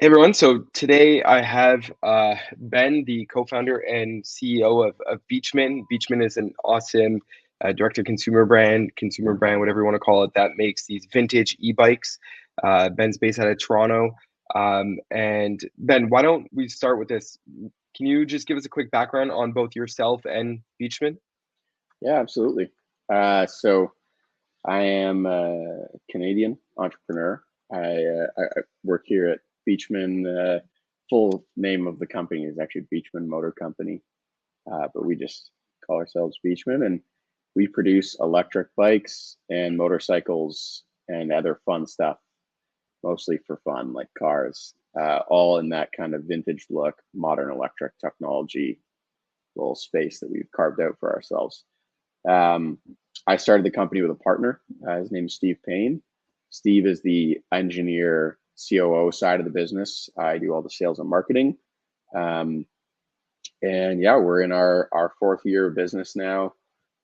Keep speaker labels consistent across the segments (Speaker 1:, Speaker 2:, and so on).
Speaker 1: Hey everyone, so today I have Ben, the co-founder and CEO of Beachman. Beachman is an awesome consumer brand, whatever you want to call it, that makes these vintage e-bikes. Ben's based out of Toronto. And Ben, why don't we start with this? Can you just give us a quick background on both yourself and Beachman?
Speaker 2: Yeah, absolutely. So I am a Canadian entrepreneur. I work here at Beachman. Full name of the company is actually Beachman Motor Company, but we just call ourselves Beachman, and we produce electric bikes and motorcycles and other fun stuff, mostly for fun, like cars, all in that kind of vintage look, modern electric technology little space that we've carved out for ourselves. Um, I started the company with a partner. His name is Steve Payne. Steve is the engineer, COO side of the business. I do all the sales and marketing. Um, and yeah, we're in our fourth year of business now.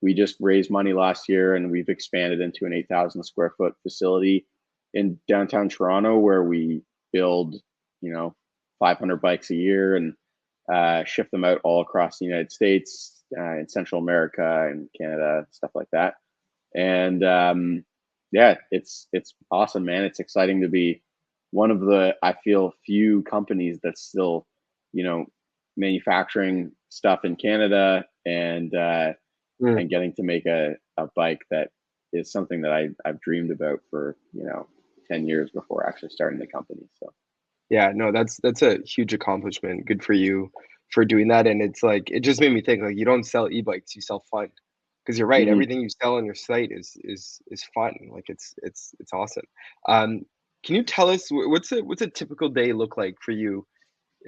Speaker 2: We just raised money last year and we've expanded into an 8,000 square foot facility in downtown Toronto where we build, you know, 500 bikes a year and ship them out all across the United States, in Central America and Canada, stuff like that. And yeah, it's awesome, man. It's exciting to be one of the, I feel, few companies that's still, you know, manufacturing stuff in Canada
Speaker 1: Mm.
Speaker 2: and getting to make a bike that is something that I've dreamed about for 10 years before actually starting the company. So
Speaker 1: Yeah, no, that's a huge accomplishment. Good for you for doing that. And it's like it just made me think like you don't sell e-bikes, you sell fun. Because you're right,
Speaker 2: mhm.
Speaker 1: everything you sell on your site is fun. Like it's awesome. Um, can you tell us what's a typical day look like for you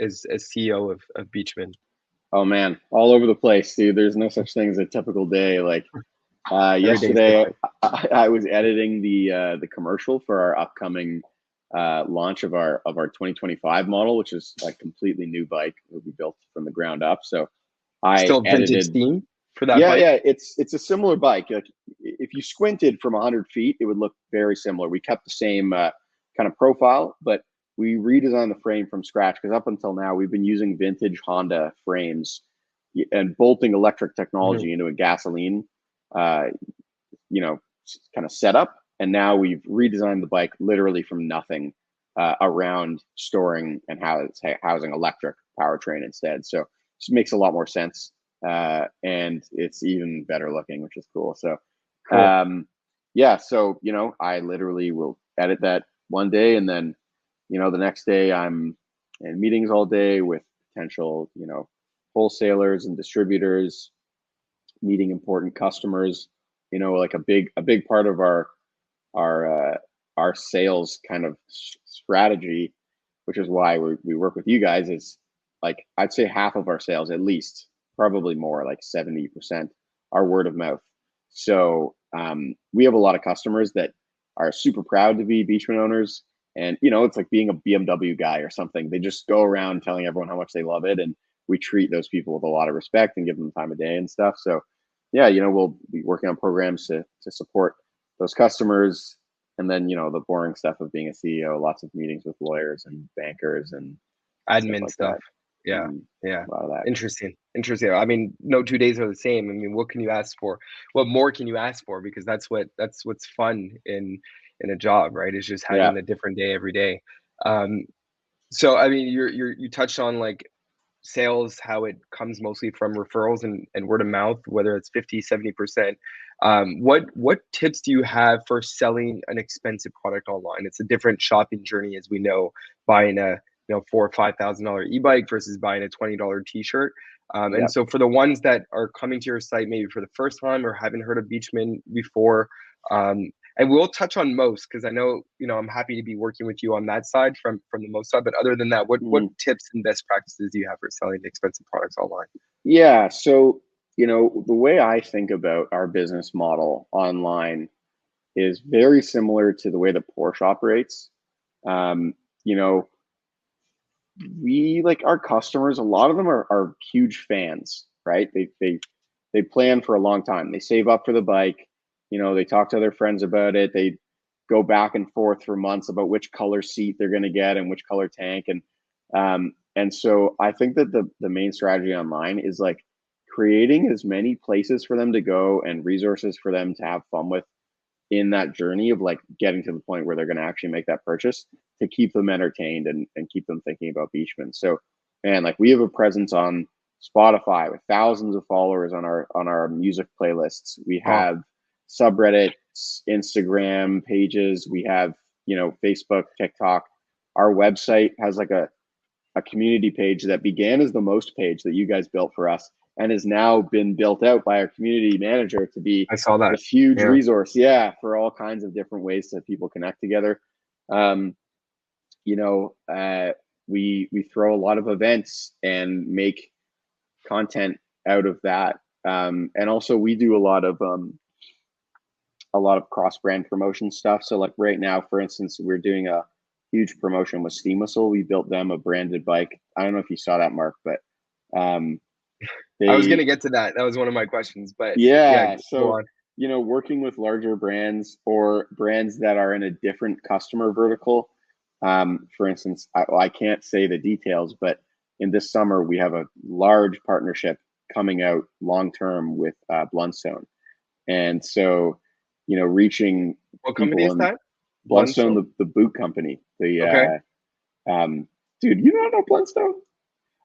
Speaker 1: as CEO of Beachman?
Speaker 2: Oh man, all over the place, dude. There's no such thing as a typical day. Like
Speaker 1: Every day is
Speaker 2: yesterday,
Speaker 1: different.
Speaker 2: I was editing the commercial for our upcoming launch of our 2025 model, which is like completely new bike that we built from the ground up. So I
Speaker 1: Still vintage
Speaker 2: edited.
Speaker 1: theme for that
Speaker 2: Yeah,
Speaker 1: bike?
Speaker 2: yeah, it's a similar bike. Like if you squinted from 100 feet, it would look very similar. We kept the same kind of profile, but we redesigned the frame from scratch because up until now we've been using vintage Honda frames and bolting electric
Speaker 1: Mhm.
Speaker 2: technology into a gasoline, uh, kind of setup. And now we've redesigned the bike literally from nothing around storing and housing electric powertrain instead. So it makes a lot more sense, and it's even better looking, which is cool. So,
Speaker 1: Cool.
Speaker 2: yeah, so I literally will edit that one day, and then the next day I'm in meetings all day with potential wholesalers and distributors, meeting important customers. Like a big part of our sales kind of strategy, which is why we work with you guys, is like I'd say half of our sales, at least, probably more, like 70%, are word of mouth. So we have a lot of customers that are super proud to be Beachman owners, and it's like being a BMW guy or something. They just go around telling everyone how much they love it, and we treat those people with a lot of respect and give them time of day and stuff. So yeah, we'll be working on programs to support those customers, and then the boring stuff of being a CEO, lots of meetings with lawyers and bankers and stuff
Speaker 1: Admin
Speaker 2: like
Speaker 1: stuff.
Speaker 2: that.
Speaker 1: Yeah,
Speaker 2: Hmm.
Speaker 1: yeah.
Speaker 2: A lot of that.
Speaker 1: Interesting. I mean, no 2 days are the same. I mean, what can you ask for? What more can you ask for? Because that's what's fun in a job, right? Is just
Speaker 2: Yeah.
Speaker 1: having a different day every day. Um, so I mean, you touched on like sales, how it comes mostly from referrals and word of mouth, whether it's 50, 70%. What tips do you have for selling an expensive product online? It's a different shopping journey, as we know, buying a $4 or $5,000 e-bike versus buying a $20 t-shirt. And
Speaker 2: Yep.
Speaker 1: so for the ones that are coming to your site maybe for the first time or haven't heard of Beachman before, um, and we'll touch on most because I know I'm happy to be working with you on that side from the most side. But other than that, what
Speaker 2: Mhm.
Speaker 1: tips and best practices do you have for selling expensive products online?
Speaker 2: Yeah. So, the way I think about our business model online is very similar to the way that Porsche operates. Um, you know, we like our customers, a lot of them are huge fans, right? They plan for a long time. They save up for the bike, they talk to their friends about it. go back and forth for months about which color seat they're going to get and which color tank. And so I think that the main strategy online is like creating as many places for them to go and resources for them to have fun with in that journey of like getting to the point where they're going to actually make that purchase, to keep them entertained and keep them thinking about Beachman. So, man, like we have a presence on Spotify with thousands of followers on our music playlists. We
Speaker 1: Wow.
Speaker 2: have subreddits, Instagram pages. We have, Facebook, TikTok. Our website has like a community page that began as the most page that you guys built for us and has now been built out by our community manager to be
Speaker 1: I saw that.
Speaker 2: this huge
Speaker 1: Yeah.
Speaker 2: resource. Yeah, for all kinds of different ways that people connect together. Um, we throw a lot of events and make content out of that. And also we do a lot of cross brand promotion stuff. So like right now, for instance, we're doing a huge promotion with Steam Whistle. We built them a branded bike. I don't know if you saw that, Mark, but
Speaker 1: I was gonna
Speaker 2: they
Speaker 1: get to that. That was one of my questions, but yeah,
Speaker 2: yeah.
Speaker 1: go
Speaker 2: So
Speaker 1: on.
Speaker 2: working with larger brands or brands that are in a different customer vertical. For instance, I can't say the details, but in this summer we have a large partnership coming out long term with Blundstone, and so reaching
Speaker 1: What company
Speaker 2: people
Speaker 1: is
Speaker 2: in
Speaker 1: that?
Speaker 2: Blundstone,
Speaker 1: Blundstone?
Speaker 2: the boot company.
Speaker 1: Okay.
Speaker 2: Dude, you don't know Blundstone?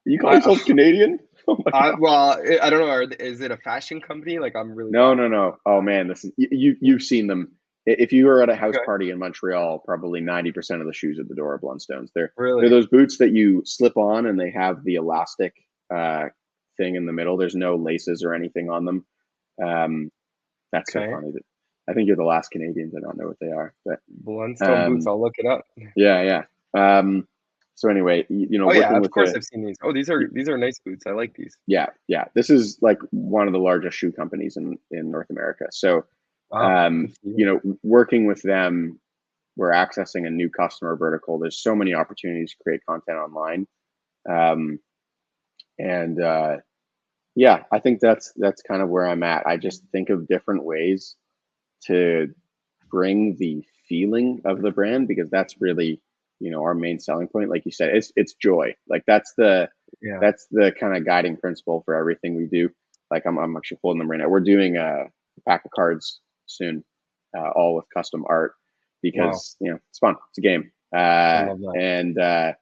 Speaker 2: You call
Speaker 1: I,
Speaker 2: yourself Canadian? Oh my
Speaker 1: I
Speaker 2: god.
Speaker 1: well, I don't know. Is it a fashion company? Like, I'm really
Speaker 2: No,
Speaker 1: not.
Speaker 2: no, no. Oh man, this is you've seen them. If you were at a house
Speaker 1: Okay.
Speaker 2: party in Montreal, probably 90% of the shoes at the door are Blundstones. They're
Speaker 1: Really?
Speaker 2: those boots that you slip on and they have the elastic thing in the middle. There's no laces or anything on them. Um, that's so
Speaker 1: Okay.
Speaker 2: funny. That I think you're the last Canadian to not know what they are. But
Speaker 1: Blundstone boots.
Speaker 2: um,
Speaker 1: I'll look it up.
Speaker 2: yeah, yeah. So anyway,
Speaker 1: Oh yeah,
Speaker 2: working
Speaker 1: of
Speaker 2: with
Speaker 1: course I've seen these. Oh, these are nice boots. I like these.
Speaker 2: yeah, yeah. This is like one of the largest shoe companies in North America. So,
Speaker 1: Wow. Good for you.
Speaker 2: working with them, we're accessing a new customer vertical. There's so many opportunities to create content online, um, and yeah, I think that's kind of where I'm at. I just think of different ways to bring the feeling of the brand, because that's really our main selling point. Like you said, it's joy. Like
Speaker 1: Yeah.
Speaker 2: that's the kind of guiding principle for everything we do. Like I'm actually holding them right now. We're doing a pack of cards soon, all with custom art,
Speaker 1: Wow.
Speaker 2: because it's fun. It's a game,
Speaker 1: I love that.
Speaker 2: and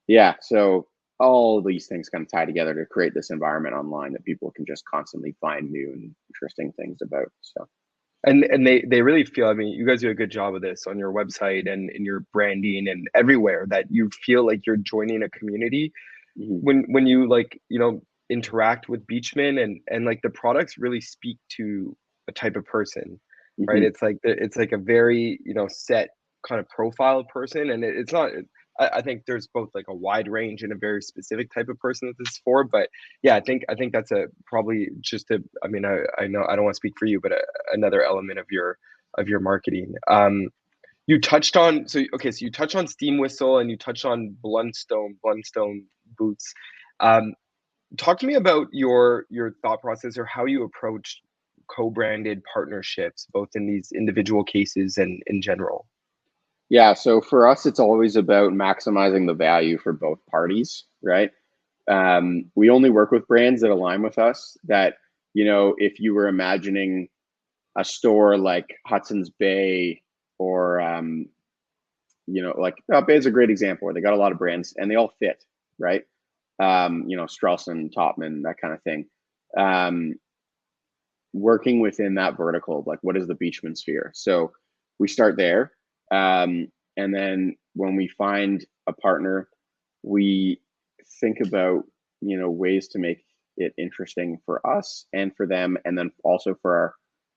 Speaker 2: yeah. So all of these things kind of tie together to create this environment online that people can just constantly find new and interesting things about. So.
Speaker 1: And they really feel, I mean, you guys do a good job of this on your website and in your branding and everywhere, that you feel like you're joining a community
Speaker 2: Mhm.
Speaker 1: when you like, interact with Beachman, and like the products really speak to a type of person, right?
Speaker 2: Mhm.
Speaker 1: It's like a very, set kind of profile person, and it's not. I think there's both like a wide range and a very specific type of person that this is for. But yeah, I think that's a probably just a. I mean, I know I don't want to speak for you, but another element of your marketing. You touched on, so okay, so you touched on Steam Whistle and you touched on Blundstone boots. Um, Talk to me about your thought process, or how you approach co-branded partnerships, both in these individual cases and in general.
Speaker 2: Yeah, so for us, it's always about maximizing the value for both parties, right? We only work with brands that align with us. That, if you were imagining a store like Hudson's Bay, or, like Bay is a great example where they got a lot of brands and they all fit, right? Straussen, Topman, that kind of thing. Um, Working within that vertical, like what is the Beachman sphere? So we start there. And then when we find a partner, we think about, ways to make it interesting for us and for them, and then also for our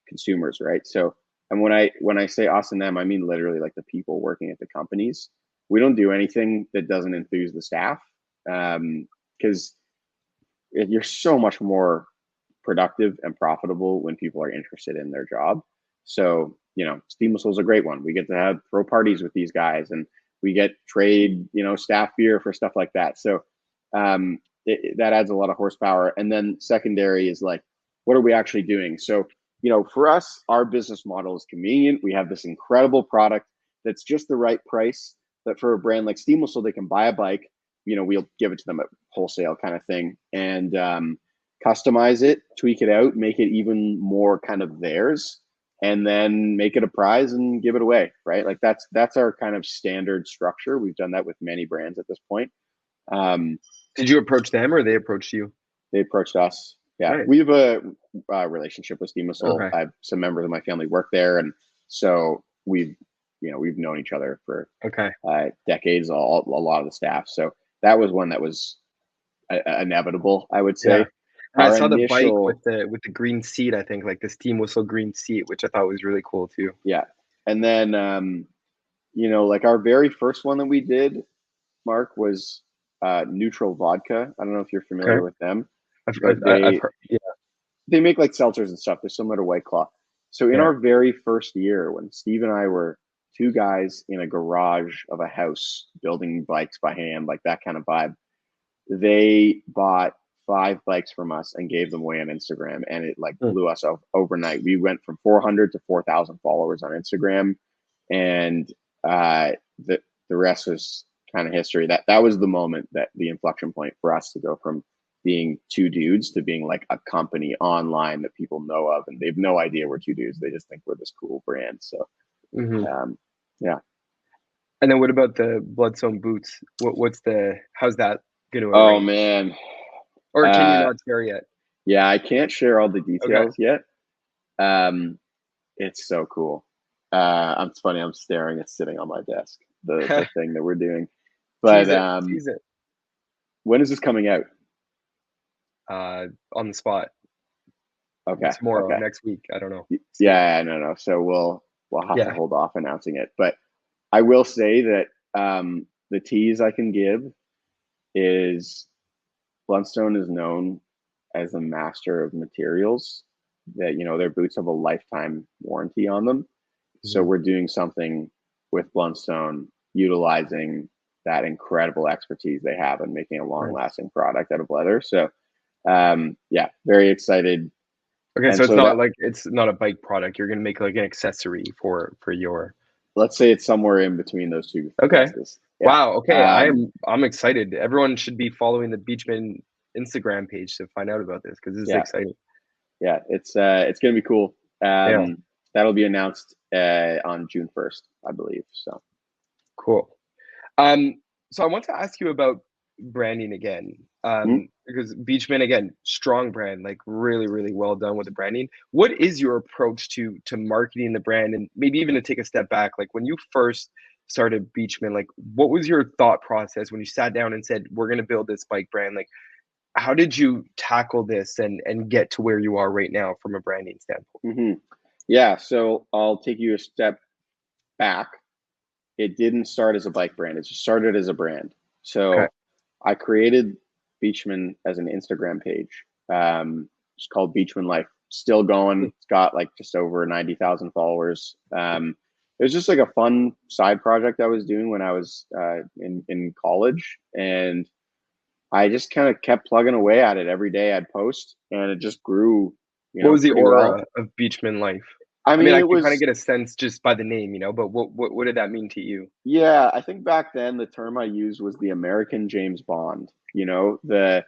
Speaker 2: consumers, right? So, and when I say us and them, I mean literally like the people working at the companies. We don't do anything that doesn't enthuse the staff, because you're so much more productive and profitable when people are interested in their job. So, Steam Whistle is a great one. We get to throw parties with these guys, and we get trade, staff beer for stuff like that. So that adds a lot of horsepower. And then secondary is like, what are we actually doing? So, for us, our business model is convenient. We have this incredible product that's just the right price that for a brand like Steam Whistle, they can buy a bike, we'll give it to them at wholesale kind of thing, and customize it, tweak it out, make it even more kind of theirs, and then make it a prize and give it away, right? Like that's our kind of standard structure. We've done that with many brands at this point.
Speaker 1: Did you approach them or they approached you?
Speaker 2: They approached us. Yeah,
Speaker 1: Nice.
Speaker 2: we have a relationship with Steam Whistle.
Speaker 1: Okay.
Speaker 2: I have some members of my family work there, and so we've known each other for
Speaker 1: Okay.
Speaker 2: decades. A lot of the staff. So that was one that was inevitable, I would say.
Speaker 1: Yeah. And I
Speaker 2: Our
Speaker 1: saw the bike
Speaker 2: initial,
Speaker 1: with the green seat, I think, like the Steam Whistle green seat, which I thought was really cool too.
Speaker 2: yeah, and then like our very first one that we did, Mark, was Neutral Vodka. I don't know if you're familiar
Speaker 1: Okay.
Speaker 2: with them,
Speaker 1: I've
Speaker 2: but
Speaker 1: I've heard, yeah.
Speaker 2: they make like seltzers and stuff. They're similar to White Claw. So in
Speaker 1: Yeah.
Speaker 2: our very first year, when Steve and I were two guys in a garage of a house building bikes by hand, like that kind of vibe, they bought 5 bikes from us and gave them away on Instagram, and it like blew us up overnight. We went from 400 to 4,000 followers on Instagram, and the rest was kind of history. That was the moment, that the inflection point for us to go from being 2 dudes to being like a company online that people know of, and they've no idea we're 2 dudes. They just think we're this cool brand. So yeah.
Speaker 1: And then what about the Bloodstone boots? How's that gonna
Speaker 2: Oh
Speaker 1: arrange?
Speaker 2: man.
Speaker 1: Or can you not share yet?
Speaker 2: Yeah, I can't share all the
Speaker 1: Okay.
Speaker 2: details yet. It's so cool. It's funny, I'm staring, it's sitting on my desk, the thing that we're doing. But
Speaker 1: Tease it.
Speaker 2: when is this coming out?
Speaker 1: On the spot.
Speaker 2: Okay.
Speaker 1: Tomorrow,
Speaker 2: Okay.
Speaker 1: next week. I don't know.
Speaker 2: Yeah, no. So we'll have to hold off announcing it. But I will say that the tease I can give is Blundstone is known as a master of materials, that their boots have a lifetime warranty on them. So we're doing something with Blundstone, utilizing that incredible expertise they have in making a long-lasting product out of leather. So yeah, very excited.
Speaker 1: Okay,
Speaker 2: And
Speaker 1: so
Speaker 2: so
Speaker 1: it's not a bike product. You're gonna make like an accessory for your.
Speaker 2: let's say it's somewhere in between those two
Speaker 1: Okay.
Speaker 2: guesses. Yeah.
Speaker 1: Wow. Okay. I'm excited. Everyone should be following the Beachman Instagram page to find out about this, because this is exciting.
Speaker 2: Yeah, it's gonna be cool.
Speaker 1: Yeah.
Speaker 2: That'll be announced on June 1st, I believe. So
Speaker 1: Cool. So I want to ask you about branding again. Because Beachman, again, strong brand, like really, really well done with the branding. What is your approach to marketing the brand, and maybe even to take a step back, like when you first started Beachman, like what was your thought process when you sat down and said, we're going to build this bike brand? Like, how did you tackle this and get to where you are right now from a branding standpoint?
Speaker 2: Yeah, so I'll take you a step back. It didn't start as a bike brand. It just started as a brand. So I created Beachman as an Instagram page. It's called Beachman Life. Still going. It's got like just over 90,000 followers. It was just like a fun side project I was doing when I was in college, and I just kind of kept plugging away at it. Every day I'd post, and it just grew.
Speaker 1: What was the
Speaker 2: pretty
Speaker 1: aura
Speaker 2: well.
Speaker 1: of Beachman Life?
Speaker 2: I mean,
Speaker 1: I
Speaker 2: it
Speaker 1: can kind
Speaker 2: was,
Speaker 1: of get a sense just by the name, but what did that mean to you?
Speaker 2: yeah, I think back then the term I used was the American James Bond, the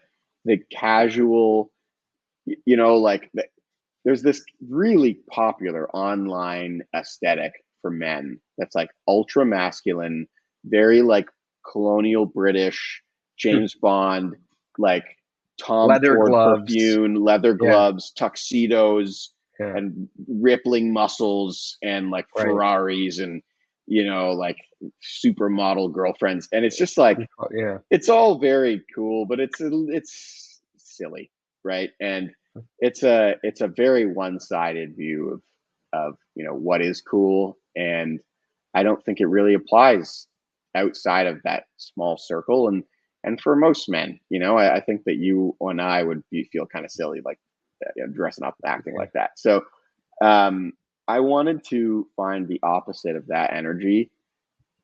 Speaker 2: casual, like there's this really popular online aesthetic for men that's like ultra masculine, very like colonial British, James Bond, like Tom
Speaker 1: Leather
Speaker 2: Ford
Speaker 1: gloves.
Speaker 2: perfume, leather gloves, tuxedos,
Speaker 1: Yeah.
Speaker 2: and rippling muscles, and like Ferraris, and like supermodel girlfriends. And it's just like, it's all very cool, but it's silly, right? And it's a very one-sided view of what is cool, and I don't think it really applies outside of that small circle. And for most men, I think that you and I would feel kind of silly, like dressing up and acting like that. So I wanted to find the opposite of that energy,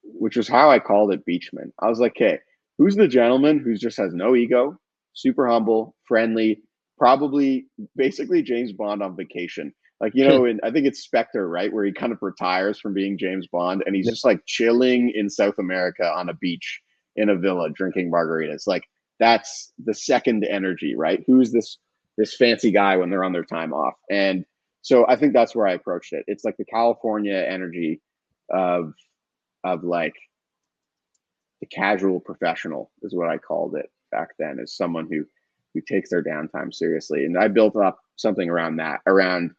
Speaker 2: which was how I called it Beachman. I was like, hey, who's the gentleman who just has no ego, super humble, friendly, probably basically James Bond on vacation. Like, you know, I think it's Spectre, right? Where he kind of retires from being James Bond and he's just like chilling in South America on a beach in a villa drinking margaritas. Like, that's the second energy, right? Who's this fancy guy when they're on their time off? And so I think that's where I approached it. It's like the California energy of like the casual professional is what I called it back then, as someone who takes their downtime seriously. And I built up something around that, around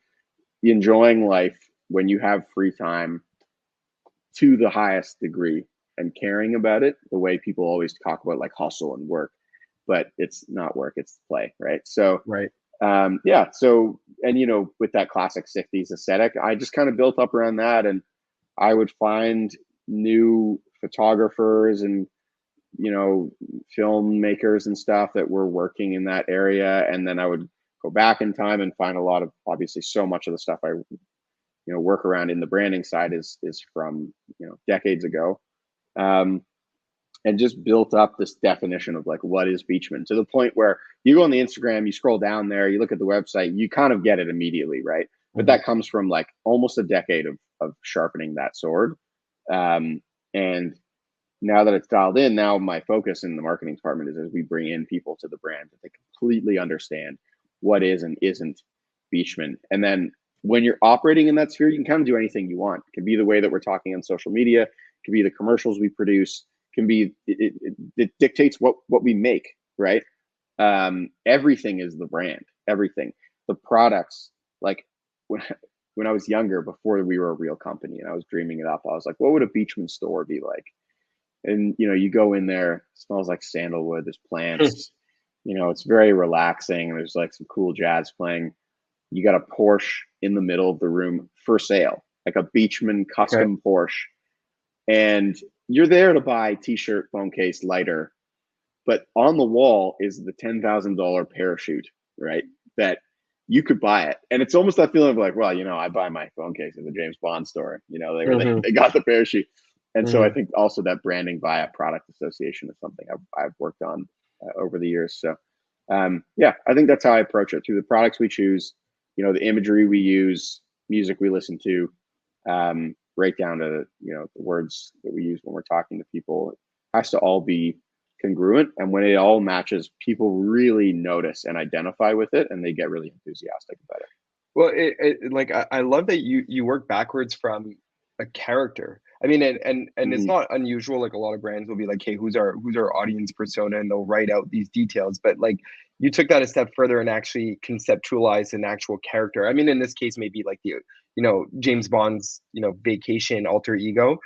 Speaker 2: enjoying life when you have free time to the highest degree and caring about it the way people always talk about like hustle and work, but it's not work, it's play, right? So
Speaker 1: Right.
Speaker 2: yeah, so, and you know, with that classic 60s aesthetic, I just kind of built up around that, and I would find new photographers and, you know, filmmakers and stuff that were working in that area, and then I would go back in time and find a lot of, obviously so much of the stuff I, you know, work around in the branding side is from, you know, decades ago, and just built up this definition of like, what is Beachman, to the point where you go on the Instagram, you scroll down there, you look at the website, you kind of get it immediately, right? But that comes from like almost a decade of sharpening that sword. And now that it's dialed in, now my focus in the marketing department is as we bring in people to the brand that they completely understand what is and isn't Beachman. And then when you're operating in that sphere, you can kind of do anything you want. It can be the way that we're talking on social media, it can be the commercials we produce, it can be, it dictates what we make, right? Everything is the brand, everything. The products, like when I was younger, before we were a real company and I was dreaming it up, I was like, what would a Beachman store be like? And you know, you go in there, it smells like sandalwood, there's plants, you know, it's very relaxing, there's like some cool jazz playing. You got a Porsche in the middle of the room for sale, like a Beachman custom Porsche, and you're there to buy t-shirt, phone case, lighter, but on the wall is the $10,000 parachute, right? That you could buy it, and it's almost that feeling of like, well, you know, I buy my phone case at the James Bond store, you know, they got the parachute. And so I think also that branding via product association is something I've worked on over the years. So yeah, I think that's how I approach it, through the products we choose, you know, the imagery we use, music we listen to, right down to, you know, the words that we use when we're talking to people. It has to all be congruent, and when it all matches, people really notice and identify with it, and they get really enthusiastic about it.
Speaker 1: Well, like I love that you work backwards from a character. I mean, and it's
Speaker 2: Mm-hmm.
Speaker 1: not unusual. Like a lot of brands will be like, "Hey, who's our audience persona?" and they'll write out these details. But like you took that a step further and actually conceptualized an actual character. I mean, in this case, maybe like James Bond's vacation alter ego,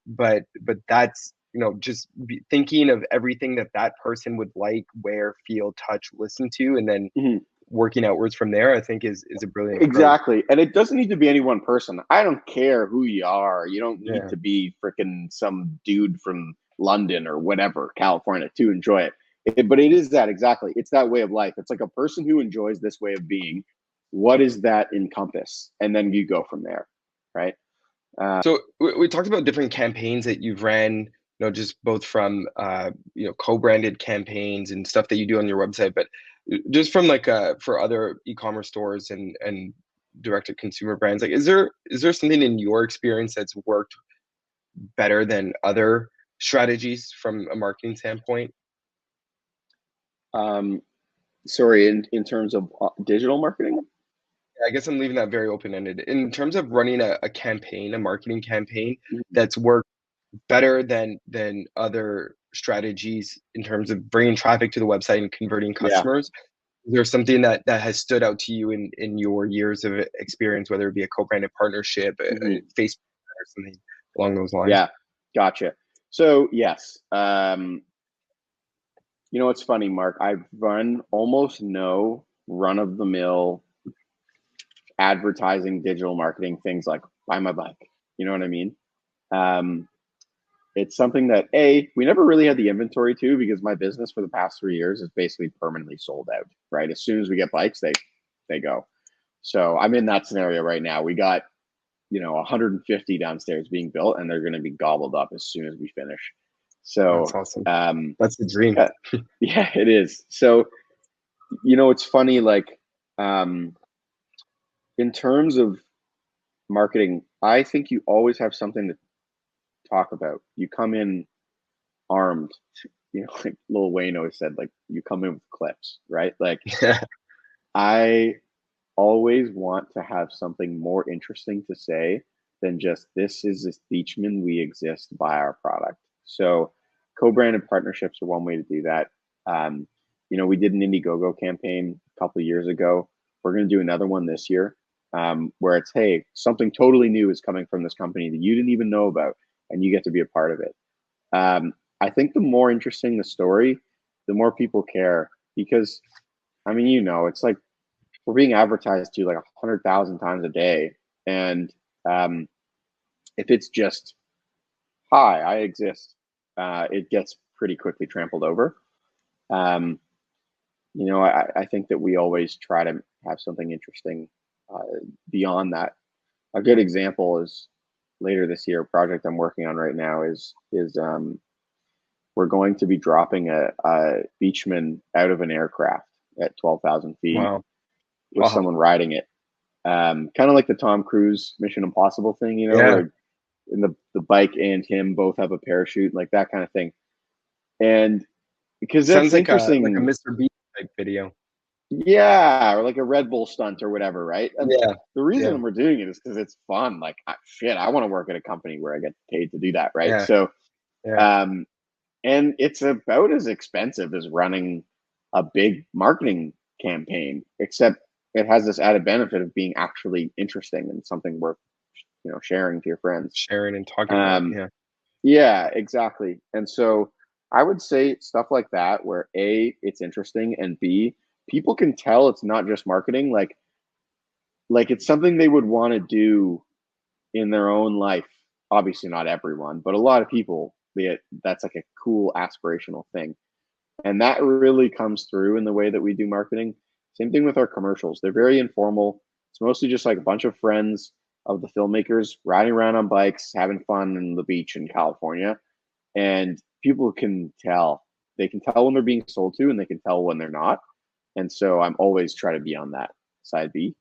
Speaker 1: but that's just thinking of everything that person would like, wear, feel, touch, listen to, and then
Speaker 2: Mm-hmm.
Speaker 1: working outwards from there, I think is a brilliant approach.
Speaker 2: Exactly. And it doesn't need to be any one person. I don't care who you are. You don't need
Speaker 1: Yeah.
Speaker 2: to be freaking some dude from London or whatever, California, to enjoy it. But it is that, exactly. It's that way of life. It's like a person who enjoys this way of being. What does that encompass? And then you go from there, right?
Speaker 1: So we talked about different campaigns that you've ran, just both from co-branded campaigns and stuff that you do on your website, but just from like for other e-commerce stores and direct to consumer brands, like is there something in your experience that's worked better than other strategies from a marketing standpoint?
Speaker 2: Um, Sorry, in terms of digital marketing?
Speaker 1: I guess I'm leaving that very open-ended. In terms of running a campaign, a marketing campaign
Speaker 2: Mhm.
Speaker 1: that's worked better than other strategies in terms of bringing traffic to the website and converting
Speaker 2: Yeah.
Speaker 1: customers, is there something that has stood out to you in your years of experience, whether it be a co-branded partnership, a
Speaker 2: Mhm.
Speaker 1: Facebook or something along those lines?
Speaker 2: Yeah. Gotcha. So yes, you know, it's funny, Mark. I've run almost no run of the mill advertising, digital marketing things like buy my bike. You know what I mean? Um, it's something that we never really had the inventory to, because my business for the past 3 years is basically permanently sold out. Right, as soon as we get bikes, they go. So I'm in that scenario right now. We got 150 downstairs being built, and they're going to be gobbled up as soon as we finish.
Speaker 1: That's
Speaker 2: So
Speaker 1: awesome. That's the dream.
Speaker 2: yeah, yeah, it is. So it's funny, like, in terms of marketing, I think you always have something to talk about. You come in armed, like Lil Wayne always said, like you come in with clips, right? Like
Speaker 1: Yeah.
Speaker 2: I always want to have something more interesting to say than just this is this Beachman, we exist by our product. So co-branded partnerships are one way to do that. Um, we did an Indiegogo campaign a couple of years ago. We're going to do another one this year, where it's, hey, something totally new is coming from this company that you didn't even know about, and you get to be a part of it. I think the more interesting the story, the more people care, because I mean, it's like we're being advertised to like 100,000 times a day, and um, if it's just hi, I exist, it gets pretty quickly trampled over. Um, I think that we always try to have something interesting beyond that. A good example is later this year, a project I'm working on right now is we're going to be dropping a Beachman out of an aircraft at 12,000 feet
Speaker 1: Wow.
Speaker 2: with
Speaker 1: Wow.
Speaker 2: someone riding it. Kind of like the Tom Cruise Mission Impossible thing,
Speaker 1: Yeah.
Speaker 2: where in the bike and him both have a parachute, like that kind of thing. And because
Speaker 1: Sounds
Speaker 2: that's
Speaker 1: like a
Speaker 2: interesting,
Speaker 1: Mr. Beast type video.
Speaker 2: yeah, or like a Red Bull stunt or whatever, right? And
Speaker 1: Yeah.
Speaker 2: the
Speaker 1: Yeah.
Speaker 2: reason we're doing it is because it's fun. Like, shit, I want to work at a company where I get paid to do that, right?
Speaker 1: Yeah.
Speaker 2: So,
Speaker 1: Yeah.
Speaker 2: um, and it's about as expensive as running a big marketing campaign, except it has this added benefit of being actually interesting and something worth sharing to your friends.
Speaker 1: Sharing and talking about.
Speaker 2: Um,
Speaker 1: Yeah.
Speaker 2: yeah, exactly. And so I would say stuff like that, where A, it's interesting, and B, people can tell it's not just marketing. Like it's something they would want to do in their own life. Obviously, not everyone, but a lot of people. That's like a cool aspirational thing, and that really comes through in the way that we do marketing. Same thing with our commercials. They're very informal. It's mostly just like a bunch of friends of the filmmakers riding around on bikes, having fun in the beach in California. And people can tell. They can tell when they're being sold to, and they can tell when they're not. And so I'm always trying to be on that side B.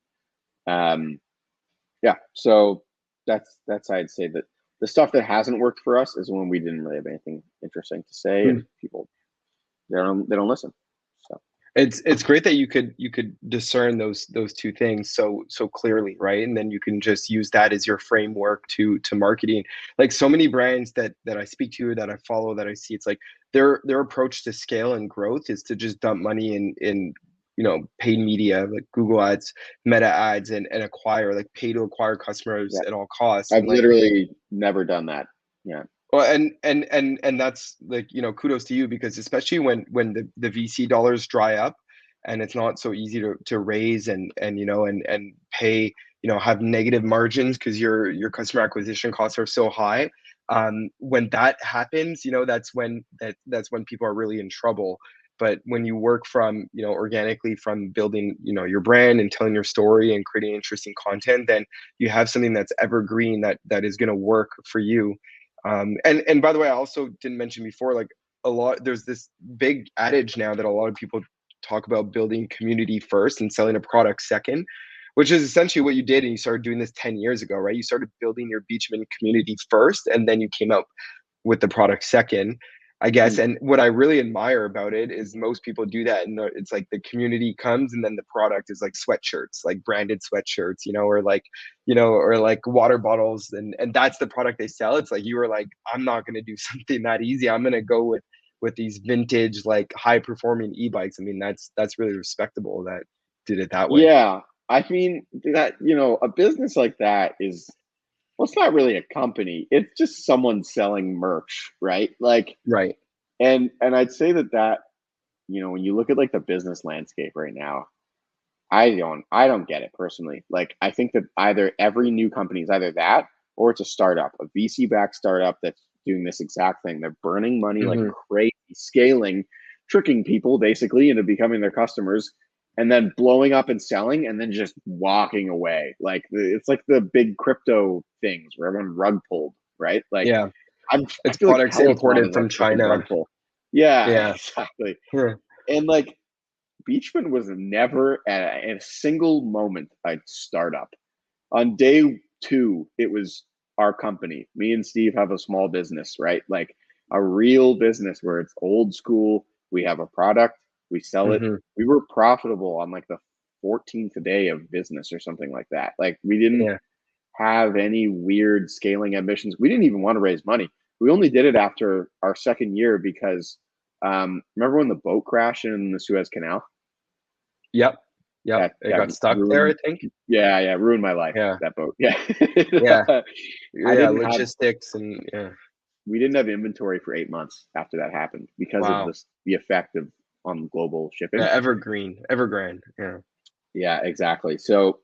Speaker 2: Um, yeah. So that's I'd say that the stuff that hasn't worked for us is when we didn't really have anything interesting to say,
Speaker 1: Hmm.
Speaker 2: and people they don't listen. So
Speaker 1: It's great that you could discern those two things so clearly, right? And then you can just use that as your framework to marketing. Like so many brands that I speak to, that I follow, that I see, it's like their approach to scale and growth is to just dump money in paid media like Google ads, Meta ads, and acquire, like, pay to acquire customers
Speaker 2: yeah,
Speaker 1: at all costs.
Speaker 2: I've
Speaker 1: And like,
Speaker 2: literally never done that. Yeah.
Speaker 1: well, and that's like, kudos to you, because especially when the VC dollars dry up and it's not so easy to raise and pay, have negative margins because your customer acquisition costs are so high. When that happens, that's when people are really in trouble. But when you work from, organically, from building, your brand and telling your story and creating interesting content, then you have something that's evergreen, that is going to work for you. And by the way, I also didn't mention before, like, there's this big adage now that a lot of people talk about building community first and selling a product second, which is essentially what you did. And you started doing this 10 years ago, right? You started building your Beachman community first, and then you came out with the product second, I guess.
Speaker 2: Mhm.
Speaker 1: And what I really admire about it is most people do that, and it's like the community comes, and then the product is like sweatshirts, like branded sweatshirts, or like water bottles, and that's the product they sell. It's like you were like, I'm not going to do something that easy. I'm going to go with these vintage, like, high performing e-bikes. I mean, that's really respectable that did it that way.
Speaker 2: Yeah. I mean that a business like that is, well, it's not really a company. It's just someone selling merch, right? Like,
Speaker 1: Right.
Speaker 2: and I'd say that when you look at like the business landscape right now, I don't get it personally. Like, I think that either every new company is either that, or it's a startup, a VC backed startup that's doing this exact thing. They're burning money like
Speaker 1: Hmm.
Speaker 2: crazy, scaling, tricking people basically into becoming their customers, and then blowing up and selling, and then just walking away. Like, it's like the big crypto things where everyone rug pulled, right? Like,
Speaker 1: Yeah.
Speaker 2: I
Speaker 1: It's
Speaker 2: feel like
Speaker 1: products
Speaker 2: Peloton
Speaker 1: imported
Speaker 2: is a
Speaker 1: from
Speaker 2: freaking
Speaker 1: China.
Speaker 2: rug pull. Yeah,
Speaker 1: Yeah.
Speaker 2: exactly.
Speaker 1: Yeah.
Speaker 2: And like Beachman was never at a single moment a startup. On day 2, it was our company. Me and Steve have a small business, right? Like a real business where it's old school. We have a product, we sell it.
Speaker 1: Mm-hmm.
Speaker 2: We were profitable on like the 14th day of business or something like that. Like we didn't
Speaker 1: Yeah.
Speaker 2: have any weird scaling ambitions. We didn't even want to raise money. We only did it after our second year because remember when the boat crashed in the Suez Canal?
Speaker 1: Yep. Yep. It
Speaker 2: That
Speaker 1: got stuck there, I
Speaker 2: ruined,
Speaker 1: think.
Speaker 2: yeah, ruined my life.
Speaker 1: Yeah.
Speaker 2: That boat, yeah.
Speaker 1: Yeah.
Speaker 2: I
Speaker 1: Yeah.
Speaker 2: didn't have
Speaker 1: Logistics and yeah.
Speaker 2: we didn't have inventory for 8 months after that happened because of
Speaker 1: Wow.
Speaker 2: this the effect of on global
Speaker 1: Yeah.
Speaker 2: shipping.
Speaker 1: Evergrande. Yeah.
Speaker 2: Yeah, exactly. So,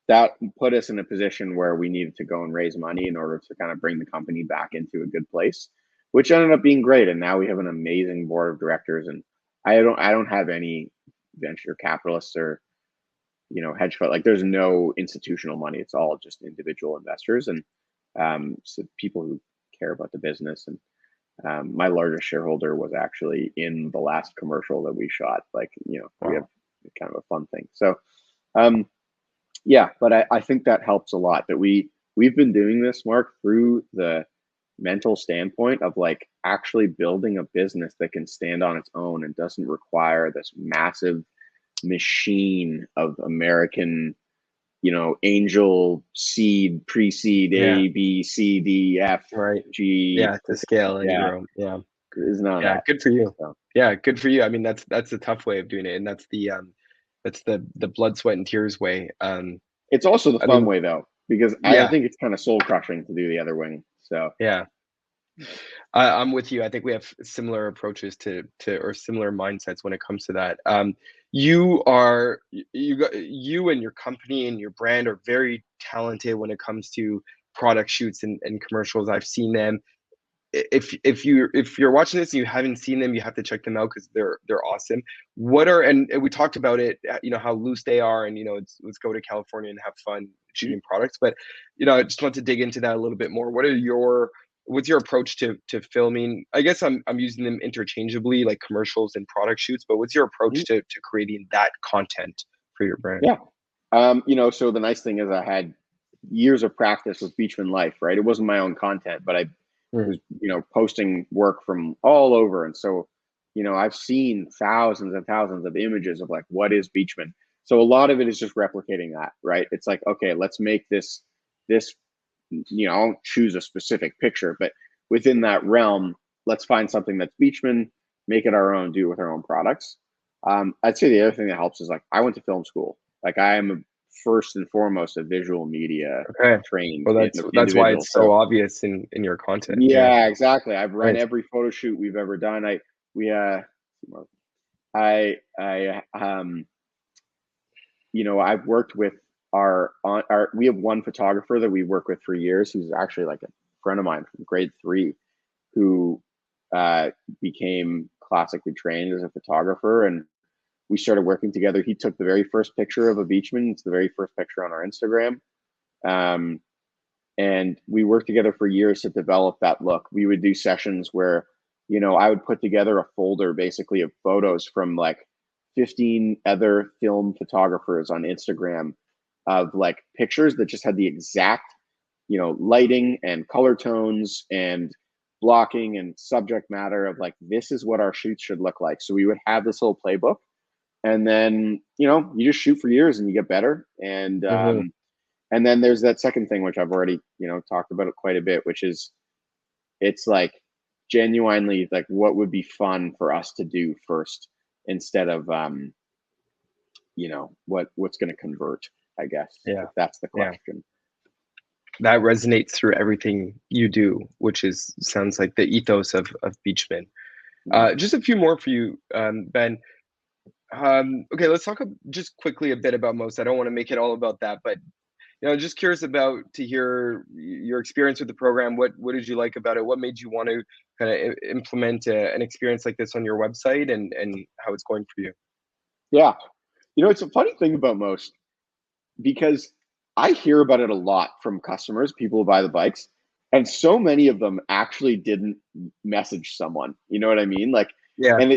Speaker 2: that put us in a position where we needed to go and raise money in order to kind of bring the company back into a good place, which ended up being great. And now we have an amazing board of directors. And I don't have any venture capitalists or hedge fund. Like there's no institutional money. It's all just individual investors and so people who care about the business. And my largest shareholder was actually in the last commercial that we shot. Like, we have
Speaker 1: Wow.
Speaker 2: kind of a fun thing. So, um, yeah, but I think that helps a lot that we've been doing this, Mark, through the mental standpoint of like actually building a business that can stand on its own and doesn't require this massive machine of American, angel seed, pre-seed,
Speaker 1: Yeah.
Speaker 2: A, B, C, D, F,
Speaker 1: Right.
Speaker 2: G.
Speaker 1: Yeah. To scale and
Speaker 2: Yeah,
Speaker 1: grow. Yeah.
Speaker 2: there's none of
Speaker 1: Yeah.
Speaker 2: that.
Speaker 1: Good for you.
Speaker 2: So
Speaker 1: Yeah. Good for you. I mean, that's a tough way of doing it, and that's the blood, sweat, and tears way.
Speaker 2: it's also the
Speaker 1: I
Speaker 2: fun
Speaker 1: mean,
Speaker 2: way though, because I
Speaker 1: yeah.
Speaker 2: think it's kind of soul crushing to do the other wing. So
Speaker 1: Yeah. I'm with you. I think we have similar approaches to or similar mindsets when it comes to that. You and your company and your brand are very talented when it comes to product shoots and commercials. I've seen them. If you're watching this and you haven't seen them, you have to check them out because they're awesome. What are and we talked about it, how loose they are, and let's go to California and have fun
Speaker 2: mm,
Speaker 1: shooting products. But I just want to dig into that a little bit more. What's your approach to filming? I guess I'm using them interchangeably, like commercials and product shoots. But what's your approach
Speaker 2: mm,
Speaker 1: to creating that content for your brand?
Speaker 2: yeah. So the nice thing is I had years of practice with Beachman Life, right? It wasn't my own content, but I
Speaker 1: Mm,
Speaker 2: was, posting work from all over. And so, I've seen thousands and thousands of images of like, what is Beachman? So a lot of it is just replicating that, right? It's like, okay, let's make this, I won't choose a specific picture, but within that realm, let's find something that's Beachman, make it our own, do it with our own products. I'd say the other thing that helps is like, I went to film school. Like I am first and foremost a visual media
Speaker 1: okay.
Speaker 2: trained
Speaker 1: Well, that's why
Speaker 2: individual.
Speaker 1: it's so
Speaker 2: So
Speaker 1: obvious in your content. Yeah.
Speaker 2: yeah, exactly. I've run
Speaker 1: Nice.
Speaker 2: every photo shoot we've ever done. We I I've worked with our we have one photographer that we work with for years who's actually like a friend of mine from grade 3 who uh became classically trained as a photographer, and we started working together. He took the very first picture of a Beachman. It's the very first picture on our Instagram. Um and we worked together for years to develop that look. We would do sessions where, I would put together a folder basically of photos from like 15 other film photographers on Instagram of like pictures that just had the exact, lighting and color tones and blocking and subject matter of like, this is what our shoots should look like. So we would have this little playbook, and then, you just shoot for years and you get better.
Speaker 1: Hmm.
Speaker 2: And then there's that second thing, which I've already, talked about it quite a bit, which is it's like genuinely like what would be fun for us to do first instead of what's going to convert, I guess,
Speaker 1: Yeah.
Speaker 2: if that's the
Speaker 1: Yeah.
Speaker 2: question.
Speaker 1: That resonates through everything you do, which sounds like the ethos of Beachman.
Speaker 2: Mhm.
Speaker 1: Just a few more for you, Ben. Okay, let's talk just quickly a bit about most. I don't want to make it all about that, but just curious about to hear your experience with the program. What did you like about it? What made you want to kind of implement an experience like this on your website, and how it's going for you?
Speaker 2: Yeah. It's a funny thing about most, because I hear about it a lot from customers, people who buy the bikes, and so many of them actually didn't message someone. You know what I mean? Like,
Speaker 1: Yeah.
Speaker 2: and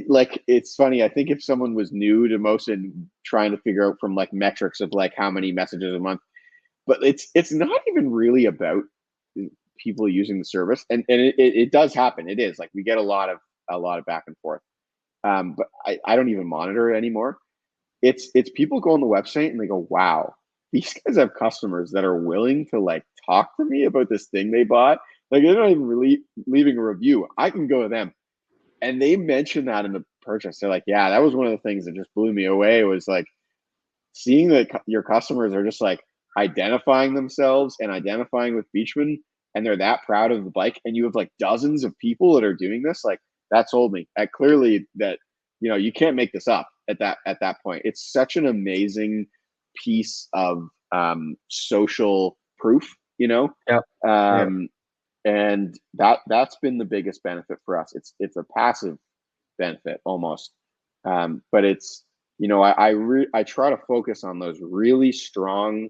Speaker 2: like, it's funny. I think if someone was new to Motion, trying to figure out from like metrics of like how many messages a month, but it's not even really about people using the service, and it does happen. It is like we get a lot of back and forth, but I don't even monitor it anymore. It's people go on the website and they go, wow, these guys have customers that are willing to like talk to me about this thing they bought. Like they're not even really leaving a review. I can go to them, and they mentioned that in the purchase. They're like, yeah, that was one of the things that just blew me away. It was like seeing that your customers are just like identifying themselves and identifying with Beachman, and they're that proud of the bike, and you have like dozens of people that are doing this. Like that told me that clearly that you can't make this up at that point. It's such an amazing piece of social proof,
Speaker 1: Yeah. Yeah.
Speaker 2: and that's been the biggest benefit for us. It's a passive benefit almost, but it's I try to focus on those really strong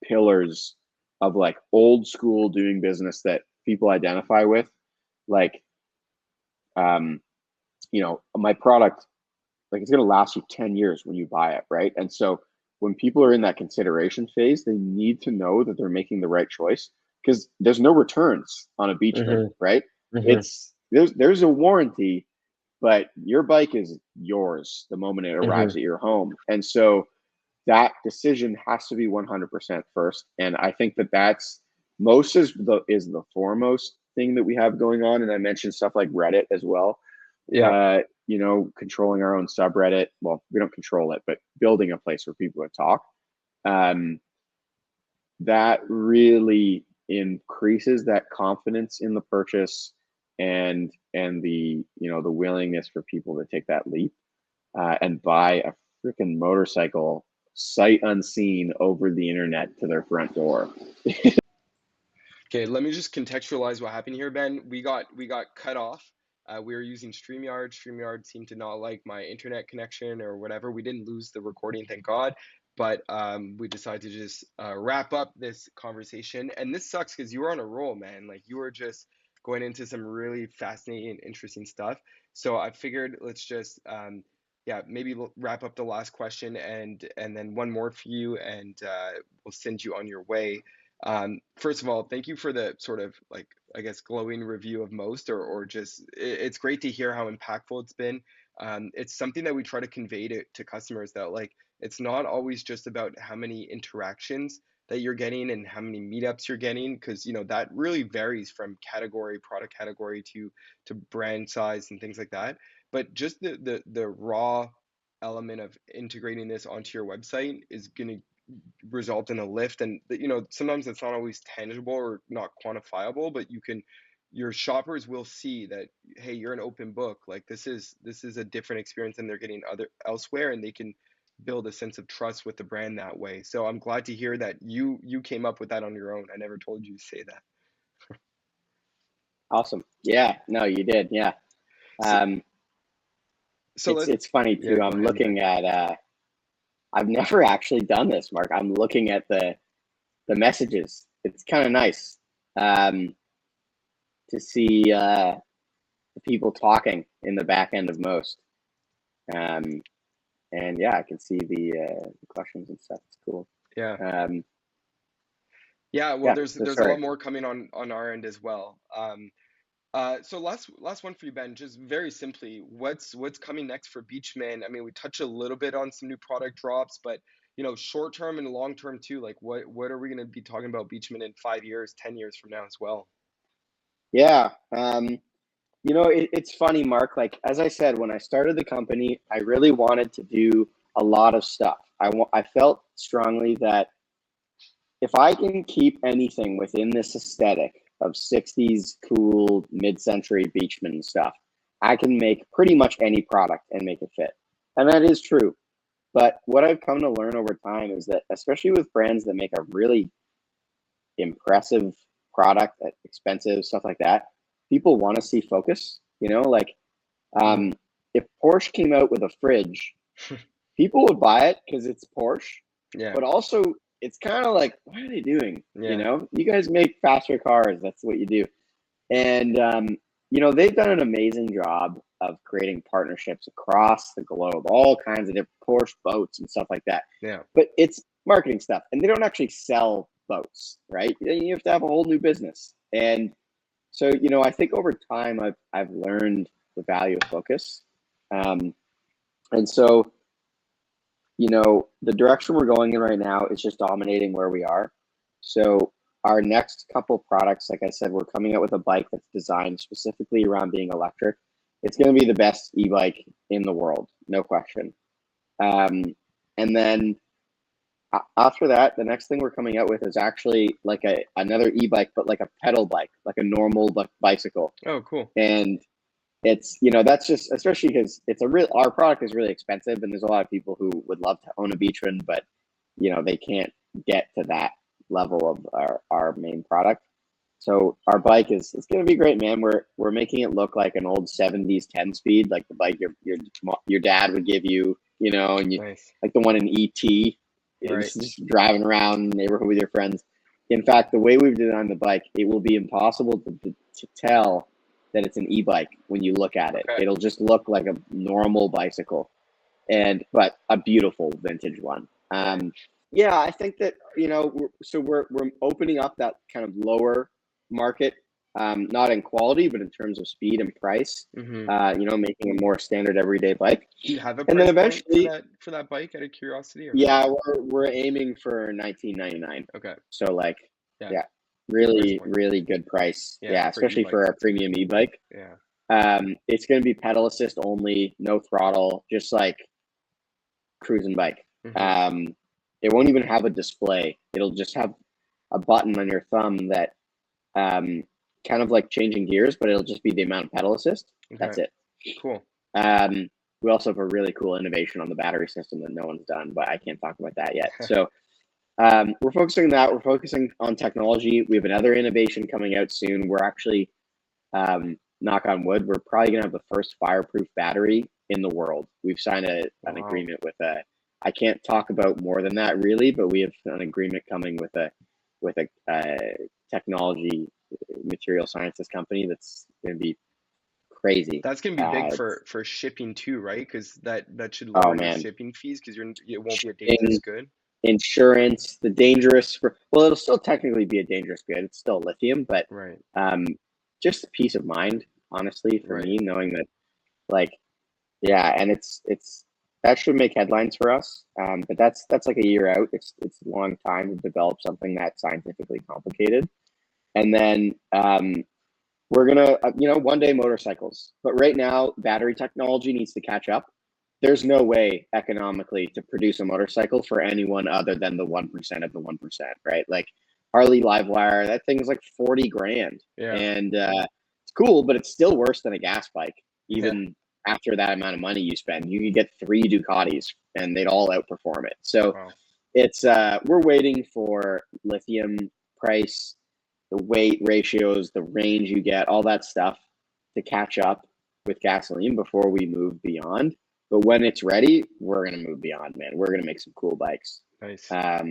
Speaker 2: pillars of like old school doing business that people identify with, like my product, like it's going to last you 10 years when you buy it, right? And so when people are in that consideration phase, they need to know that they're making the right choice, because there's no returns on a Beachman,
Speaker 1: Mm-hmm.
Speaker 2: right?
Speaker 1: Mm-hmm.
Speaker 2: It's there's a warranty, but your bike is yours the moment it arrives
Speaker 1: Mm-hmm.
Speaker 2: at your home. And so that decision has to be 100% first. And I think that's most is the foremost thing that we have going on. And I mentioned stuff like Reddit as well.
Speaker 1: Yeah.
Speaker 2: Controlling our own subreddit. Well, we don't control it, but building a place for people to talk. That really increases that confidence in the purchase, and the the willingness for people to take that leap and buy a freaking motorcycle sight unseen over the internet to their front door.
Speaker 1: Okay, let me just contextualize what happened here, Ben. We got cut off. We were using StreamYard. StreamYard seemed to not like my internet connection or whatever. We didn't lose the recording, thank God. But we decided to just wrap up this conversation. And this sucks because you were on a roll, man. Like you were just going into some really fascinating and interesting stuff. So I figured let's just yeah, maybe wrap up the last question and then one more for you, and we'll send you on your way. First of all, thank you for the sort of like, I guess, glowing review of most, or just it's great to hear how impactful it's been. It's something that we try to convey to customers that like it's not always just about how many interactions that you're getting and how many meetups you're getting, because that really varies from category, product category to brand size and things like that. But just the raw element of integrating this onto your website is going to result in a lift, and sometimes it's not always tangible or not quantifiable, but your shoppers will see that, hey, you're an open book, like this is a different experience than they're getting other elsewhere, and they can build a sense of trust with the brand that way. So I'm glad to hear that you came up with that on your own. I never told you to say that.
Speaker 2: Awesome. Yeah, no, you did. Yeah.
Speaker 1: so so let's
Speaker 2: It's funny
Speaker 1: Yeah,
Speaker 2: too.
Speaker 1: go
Speaker 2: I'm
Speaker 1: ahead,
Speaker 2: looking
Speaker 1: Ben.
Speaker 2: at I've never actually done this, Mark. I'm looking at the messages. It's kind of nice to see the people talking in the back end of most. Um, and yeah, I can see the questions and stuff. It's cool.
Speaker 1: Yeah.
Speaker 2: Um,
Speaker 1: Yeah, well,
Speaker 2: yeah.
Speaker 1: there's
Speaker 2: So
Speaker 1: there's a
Speaker 2: sorry.
Speaker 1: lot more coming on our end as well. So last one for you, Ben. Just very simply, what's coming next for Beachman? I mean, we touched a little bit on some new product drops, but short term and long term too. Like, what are we going to be talking about Beachman in 5 years, 10 years from now as well?
Speaker 2: Yeah. It's funny, Mark. Like as I said, when I started the company, I really wanted to do a lot of stuff. I felt strongly that if I can keep anything within this aesthetic of 60s cool mid-century Beachman stuff, I can make pretty much any product and make it fit. And that is true. But what I've come to learn over time is that, especially with brands that make a really impressive product at expensive stuff like that, people want to see focus. Like
Speaker 1: Mm.
Speaker 2: if Porsche came out with a fridge, people would buy it because it's Porsche,
Speaker 1: Yeah,
Speaker 2: but also it's kind of like, what are they doing?
Speaker 1: yeah,
Speaker 2: You guys make faster cars. That's what you do. And they've done an amazing job of creating partnerships across the globe, all kinds of different Porsche boats and stuff like that.
Speaker 1: Yeah.
Speaker 2: But it's marketing stuff, and they don't actually sell boats, right? You have to have a whole new business. And so, I think over time I've learned the value of focus. And so, the direction we're going in right now is just dominating where we are. So our next couple products, like I said, we're coming out with a bike that's designed specifically around being electric. It's going to be the best e-bike in the world, no question. And then after that, the next thing we're coming out with is actually like another e-bike, but like a pedal bike, like a normal bicycle.
Speaker 1: Oh, cool.
Speaker 2: And it's, that's just, especially because our product is really expensive, and there's a lot of people who would love to own a Beachman, but they can't get to that level of our main product. So our bike it's going to be great, man. We're making it look like an old 70s 10-speed, like the bike your dad would give you, and
Speaker 1: Nice.
Speaker 2: like the one in ET.
Speaker 1: Right.
Speaker 2: It's just driving around the neighborhood with your friends. In fact, the way we've designed the bike, it will be impossible to tell that it's an e-bike when you look at it.
Speaker 1: Okay.
Speaker 2: It'll just look like a normal bicycle, but a beautiful vintage one. Yeah, I think that we're opening up that kind of lower market, not in quality, but in terms of speed and price.
Speaker 1: Mm-hmm.
Speaker 2: Making a more standard everyday bike.
Speaker 1: Do you have a
Speaker 2: And
Speaker 1: price
Speaker 2: then eventually,
Speaker 1: point for that bike, out of curiosity? Or
Speaker 2: yeah, we're aiming for $19.99.
Speaker 1: Okay.
Speaker 2: So
Speaker 1: Yeah.
Speaker 2: really, really good price. Yeah, especially for our premium e-bike.
Speaker 1: Yeah.
Speaker 2: It's going to be pedal assist only, no throttle, just like cruising bike.
Speaker 1: Mm-hmm.
Speaker 2: It won't even have a display. It'll just have a button on your thumb that kind of like changing gears, but it'll just be the amount of pedal assist.
Speaker 1: Okay.
Speaker 2: That's it.
Speaker 1: Cool.
Speaker 2: We also have a really cool innovation on the battery system that no one's done, but I can't talk about that yet. So we're focusing on that. We're focusing on technology. We have another innovation coming out soon. We're actually, knock on wood, we're probably going to have the first fireproof battery in the world. We've signed an agreement with I can't talk about more than that really, but we have an agreement coming with a technology material sciences company that's going to be crazy.
Speaker 1: That's gonna be big for shipping too, right? Because that should lower your shipping fees, because it won't be a dangerous good.
Speaker 2: Insurance, it'll still technically be a dangerous good. It's still lithium, but
Speaker 1: right.
Speaker 2: Just peace of mind, honestly, for me, knowing that, and it's that should make headlines for us. But that's like a year out. It's a long time to develop something that's scientifically complicated, and then we're gonna one day motorcycles. But right now, battery technology needs to catch up. There's no way economically to produce a motorcycle for anyone other than the 1% of the 1%, right? Like Harley Livewire, that thing's like 40 grand.
Speaker 1: Yeah.
Speaker 2: And it's cool, but it's still worse than a gas bike. Even after that amount of money you spend, you could get 3 Ducatis and they'd all outperform it. So it's we're waiting for lithium price, the weight ratios, the range you get, all that stuff to catch up with gasoline before we move beyond. But when it's ready, we're going to move beyond, man. We're going to make some cool bikes.
Speaker 1: Nice.
Speaker 2: Yeah.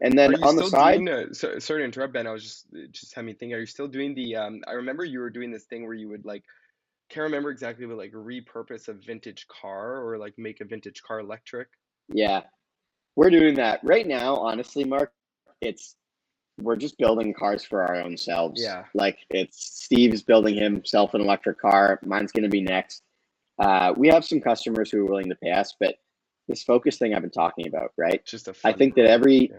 Speaker 2: And then on the side,
Speaker 1: sorry to interrupt, Ben. I was just had me thinking, are you still doing the, I remember you were doing this thing where you would can't remember exactly, but repurpose a vintage car or make a vintage car electric.
Speaker 2: Yeah, we're doing that right now. Honestly, Mark, we're just building cars for our own selves.
Speaker 1: Yeah.
Speaker 2: It's Steve's building himself an electric car. Mine's going to be next. We have some customers who are willing to pay us, but this focus thing I've been talking about, right?
Speaker 1: Just
Speaker 2: I think that every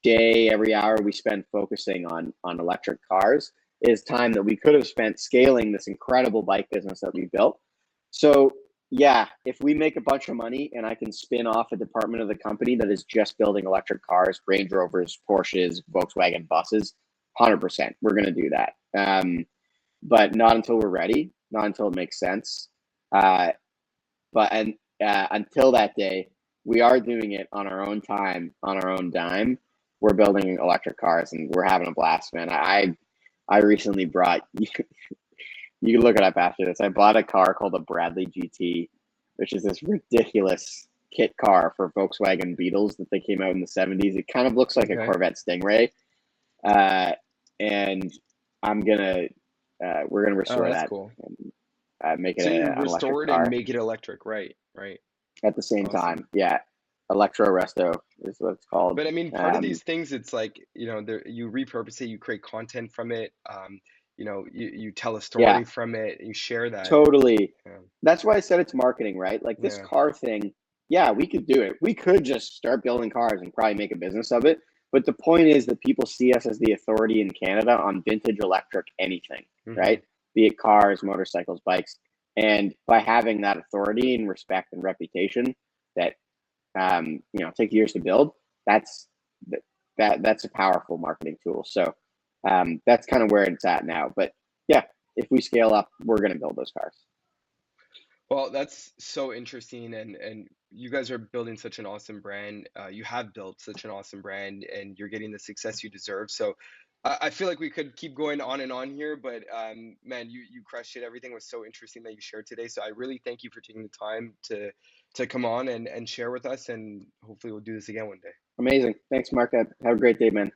Speaker 2: day, every hour we spend focusing on electric cars is time that we could have spent scaling this incredible bike business that we built. So yeah, if we make a bunch of money and I can spin off a department of the company that is just building electric cars, Range Rovers, Porsches, Volkswagen buses, 100%, we're going to do that. But not until we're ready, not until it makes sense. Until that day, we are doing it on our own time, on our own dime. We're building electric cars and we're having a blast, man. I recently brought, you can look it up after this. I bought a car called a Bradley GT, which is this ridiculous kit car for Volkswagen Beetles that they came out in the 70s. It kind of looks like a Corvette Stingray. And we're going to restore that.
Speaker 1: Cool.
Speaker 2: make it
Speaker 1: So you
Speaker 2: an electric
Speaker 1: restore it and
Speaker 2: car
Speaker 1: make it electric, right? Right.
Speaker 2: at the same
Speaker 1: Awesome.
Speaker 2: time. Yeah, electro resto is what it's called.
Speaker 1: But I mean, part of these things, it's like, there you repurpose it, you create content from it, you tell a
Speaker 2: Yeah,
Speaker 1: story from it, you share that.
Speaker 2: totally.
Speaker 1: Yeah.
Speaker 2: That's why I said it's marketing, right? Like this
Speaker 1: Yeah.
Speaker 2: car thing, yeah, we could do it. We could just start building cars and probably make a business of it. But the point is that people see us as the authority in Canada on vintage electric anything,
Speaker 1: Hmm.
Speaker 2: right? Be it cars, motorcycles, bikes. And by having that authority and respect and reputation that take years to build, that's that's a powerful marketing tool. So that's kind of where it's at now. But yeah, if we scale up, we're going to build those cars.
Speaker 1: Well, that's so interesting, and you guys are building such an awesome brand. You have built such an awesome brand, and you're getting the success you deserve. So, I feel like we could keep going on and on here, but man, you crushed it. Everything was so interesting that you shared today. So I really thank you for taking the time to come on and share with us, and hopefully we'll do this again one day.
Speaker 2: Amazing. Thanks, Mark. Have a great day, man.